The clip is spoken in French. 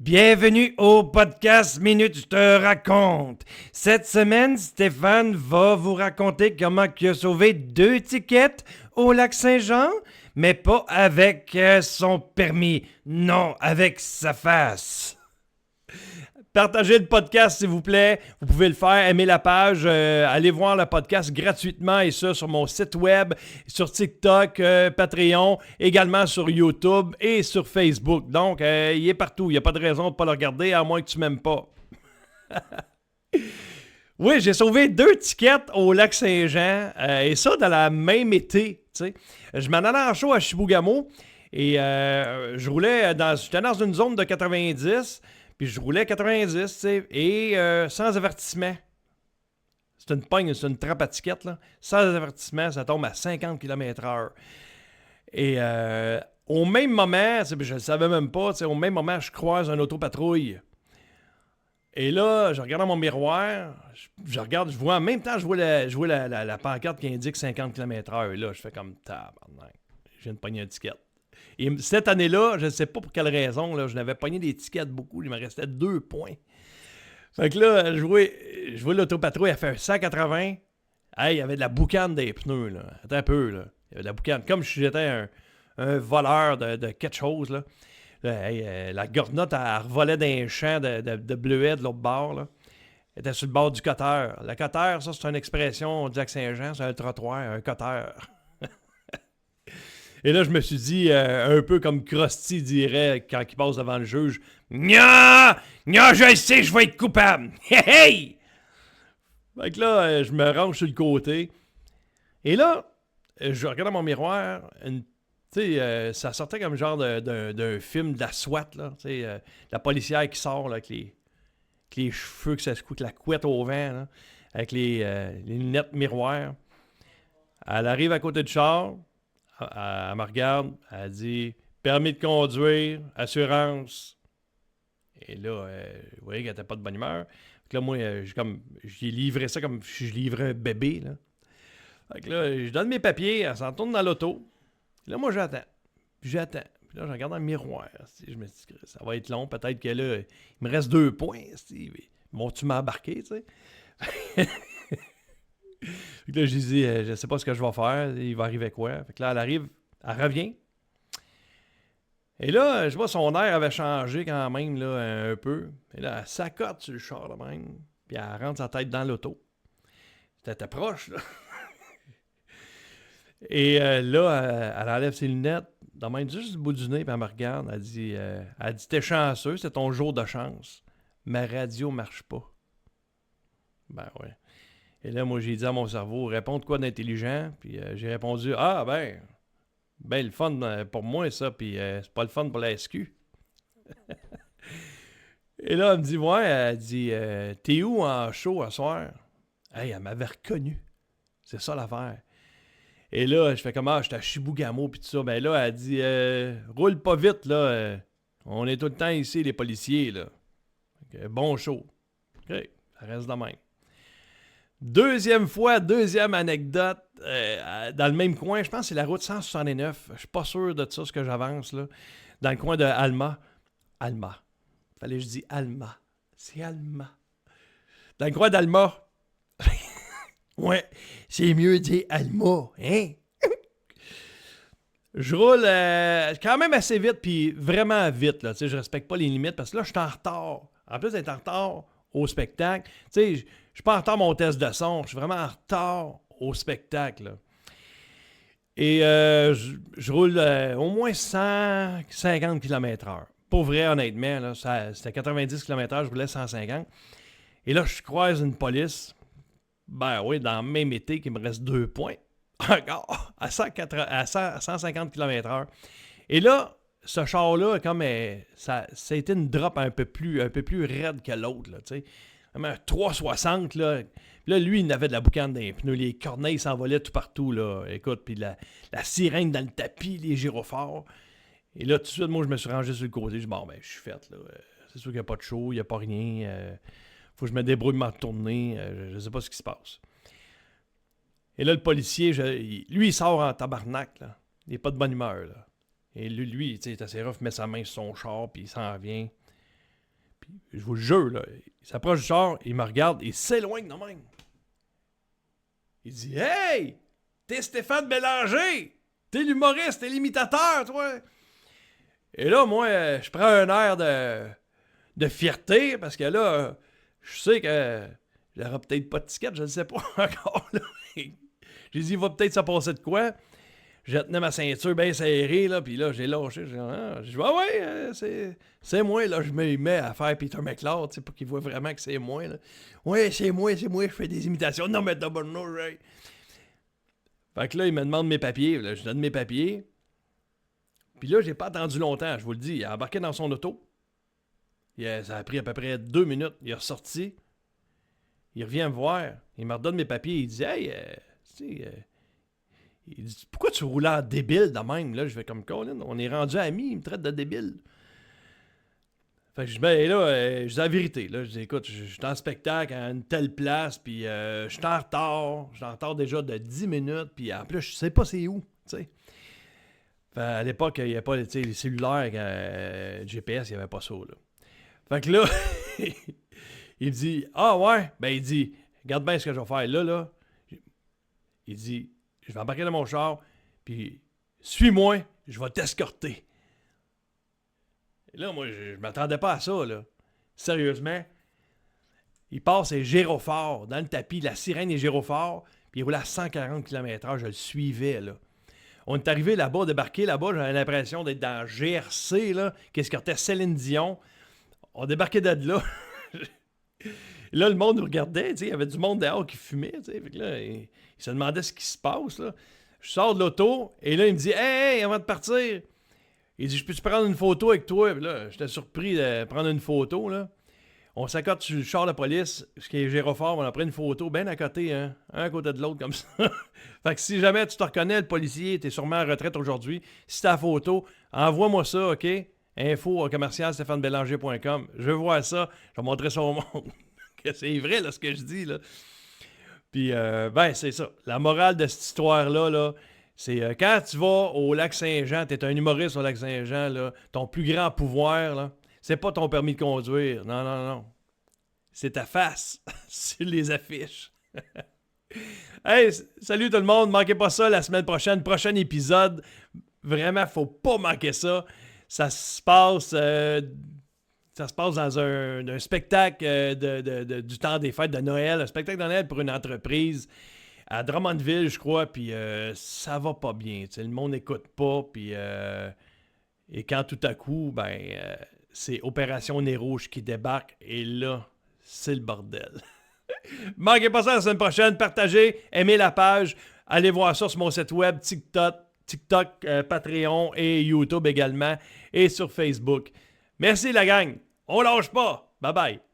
Bienvenue au podcast Minute Je te raconte. Cette semaine, Stéphane va vous raconter comment il a sauvé 2 tickets au lac Saint-Jean, mais pas avec son permis, non, avec sa face. Partagez le podcast, s'il vous plaît. Vous pouvez le faire, aimez la page, allez voir le podcast gratuitement et ça sur mon site web, sur TikTok, Patreon, également sur YouTube et sur Facebook. Donc, il est partout. Il n'y a pas de raison de ne pas le regarder, à moins que tu ne m'aimes pas. Oui, j'ai sauvé 2 tickets au lac Saint-Jean et ça dans la même été. T'sais. Je m'en allais en show à Chibougamau et je roulais j'étais dans une zone de 90. Puis je roulais 90, tu sais, et sans avertissement. C'est une pogne, c'est une trappe à ticket, là. Sans avertissement, ça tombe à 50 km/h. Et au même moment, je ne le savais même pas, au même moment, je croise un autopatrouille. Et là, je regarde dans mon miroir, je regarde, je vois en même temps, je vois la pancarte qui indique 50 km/h. Et là, je fais comme tabarnak. Je viens de pogner un ticket. Et cette année-là, je ne sais pas pour quelle raison, là, je n'avais pogné des tickets beaucoup, il me restait 2 points. Fait que là, je vois l'autopatrouille, elle fait un 180. Hey, il y avait de la boucane des pneus, là. Attends un peu, là. Il y avait de la boucane. Comme si j'étais un voleur de quelque chose, là. La gornotte, elle revolait d'un champ de bleuets de l'autre bord, là. Elle était sur le bord du cutter. Le cutter, ça, c'est une expression du lac Saint-Jean, c'est un trottoir, un cutter. Et là, je me suis dit, un peu comme Krusty dirait quand il passe devant le juge, « Nya! Nya, je sais, je vais être coupable! Hey, hey! » Fait que là, je me range sur le côté. Et là, je regarde dans mon miroir, tu sais, ça sortait comme genre d'un film de la SWAT, là. Tu sais, la policière qui sort, là, avec les cheveux, que ça se coupe, la couette au vent, là, avec les lunettes miroirs. Elle arrive à côté du char. Elle me regarde, elle dit « Permis de conduire, assurance. » Et là, vous voyez qu'elle n'était pas de bonne humeur. Fait que là, moi, j'ai livré ça comme si je livrais un bébé. Là. Fait que là, je donne mes papiers, elle s'en tourne dans l'auto. Là, moi, j'attends. Puis là, je regarde dans le miroir. Je me dis « Ça va être long, peut-être que là, il me reste 2 points. Vont-tu m'embarquer, tu sais? » Fait que là, je dis, je sais pas ce que je vais faire, il va arriver quoi. Fait que là, elle arrive, elle revient. Et là, je vois son air avait changé quand même, là, un peu. Et là, elle s'accote sur le char, là, même. Puis elle rentre sa tête dans l'auto. C'était proche, là. Et là, elle enlève ses lunettes, dans même juste du bout du nez, puis elle me regarde. Elle dit, t'es chanceux, c'est ton jour de chance. Ma radio marche pas. Ben ouais. Et là, moi, j'ai dit à mon cerveau, réponds de quoi d'intelligent? Puis j'ai répondu, ben le fun pour moi, ça, puis c'est pas le fun pour la SQ. Et là, elle me dit, ouais, elle dit, t'es où en show à soir? Hey, elle m'avait reconnu. C'est ça l'affaire. Et là, je fais comment? J'étais à Chibougamau, puis tout ça. Ben là, elle dit, roule pas vite, là. On est tout le temps ici, les policiers, là. Bon show. OK, ça reste de même. Deuxième anecdote, dans le même coin, je pense que c'est la route 169. Je suis pas sûr de ça, ce que j'avance, là. Dans le coin de Alma. Alma. Fallait que je dise Alma. C'est Alma. Dans le coin d'Alma. Ouais, c'est mieux de dire Alma, hein? Je roule quand même assez vite, puis vraiment vite, là. Tu sais, je respecte pas les limites, parce que là, je suis en retard. En plus d'être en retard au spectacle, tu sais, je suis pas en retard mon test de son, je suis vraiment en retard au spectacle. Là. Et je roule au moins 150 km/h. Pour vrai, honnêtement, là, c'était 90 km/h, je roulais 150. Et là, je croise une police. Ben oui, dans le même été qu'il me reste 2 points. Encore, à 150 km/h. Et là, ce char-là, comme ça a été une drop un peu plus raide que l'autre, là, tu sais. Comme un 360, là. Puis là, lui, il avait de la boucane dans les pneus. Les corneilles s'envolaient tout partout, là. Écoute, puis la sirène dans le tapis, les gyrophares. Et là, tout de suite, moi, je me suis rangé sur le côté. Je dis, bon, ben, je suis fait, là. C'est sûr qu'il n'y a pas de show, il n'y a pas rien. Faut que je me débrouille de m'en retourner. Je ne sais pas ce qui se passe. Et là, le policier, lui, il sort en tabarnak, là. Il n'est pas de bonne humeur, là. Et lui, tu sais, il est assez rough, met sa main sur son char, puis il s'en vient. Puis, je vous le jure, là, il s'approche du char, il me regarde, il s'éloigne de même. Il dit « Hey! T'es Stéphane Bélanger! T'es l'humoriste, t'es l'imitateur, toi! » Et là, moi, je prends un air de fierté, parce que là, je sais que j'aurai peut-être pas de ticket, je ne sais pas encore. Là. J'ai dit, il va peut-être se passer de quoi. Je tenais ma ceinture bien serrée, là, puis là, j'ai lâché. J'ai dit, ah ouais, c'est moi, là, je me mets à faire Peter McLeod, tu sais, pour qu'il voit vraiment que c'est moi, là. Ouais, c'est moi, je fais des imitations. Non, mais d'abord, non, ouais. Fait que là, il me demande mes papiers, là, je donne mes papiers. Puis là, j'ai pas attendu longtemps, je vous le dis. Il a embarqué dans son auto. Ça a pris à peu près 2 minutes. Il est ressorti. Il revient me voir. Il me redonne mes papiers. Il dit, hey, tu sais, il dit, pourquoi tu roulais en débile de même? Là, je vais comme Colin, on est rendu amis, il me traite de débile. Fait que je dis, ben là, je dis la vérité. Là, je dis, écoute, je suis en spectacle à une telle place, puis je suis en retard. Je suis en retard déjà de 10 minutes, puis en plus, je sais pas c'est où, tu sais. À l'époque, il n'y avait pas les cellulaires, GPS, il n'y avait pas ça, là. Fait que là, il me dit, ah ouais, ben il dit, regarde bien ce que je vais faire là. Il dit, je vais embarquer dans mon char, puis suis-moi, je vais t'escorter. Et là, moi, je m'attendais pas à ça, là. Sérieusement. Il passe les gyrophares dans le tapis, la sirène des gyrophares, puis il roulait à 140 km/h, je le suivais, là. On est arrivé là-bas, débarqué là-bas, j'avais l'impression d'être dans GRC, là, qui escortait Céline Dion. On débarquait de là. Là, le monde nous regardait, tu sais, il y avait du monde dehors qui fumait, tu sais. Fait que là, il se demandait ce qui se passe, là. Je sors de l'auto, et là, il me dit « Hey, avant de partir! » Il dit « Je peux-tu prendre une photo avec toi? » Puis là, j'étais surpris de prendre une photo, là. On s'accote sur le char de la police, ce qui est gyrophare, on a pris une photo bien à côté, hein, un à côté de l'autre, comme ça. Fait que si jamais tu te reconnais, le policier, t'es sûrement en retraite aujourd'hui, si t'as la photo, envoie-moi ça, OK? info@commercial-stéphanebélanger.com. Je veux voir ça, je vais montrer ça au monde. Que c'est vrai, là, ce que je dis, là. Puis, ben, c'est ça. La morale de cette histoire-là, là, c'est quand tu vas au Lac-Saint-Jean, t'es un humoriste au Lac-Saint-Jean, là, ton plus grand pouvoir, là, c'est pas ton permis de conduire. Non. C'est ta face sur les affiches. Hey, salut tout le monde. Manquez pas ça la semaine prochaine. Prochain épisode. Vraiment, faut pas manquer ça. Ça se passe dans un spectacle du temps des fêtes de Noël. Un spectacle de Noël pour une entreprise à Drummondville, je crois. Puis ça va pas bien. T'sais, le monde n'écoute pas. Puis et quand tout à coup, c'est Opération Nez Rouge qui débarque. Et là, c'est le bordel. Manquez pas ça la semaine prochaine. Partagez, aimez la page. Allez voir ça sur mon site web, TikTok, Patreon et YouTube également. Et sur Facebook. Merci la gang. On lâche pas. Bye bye.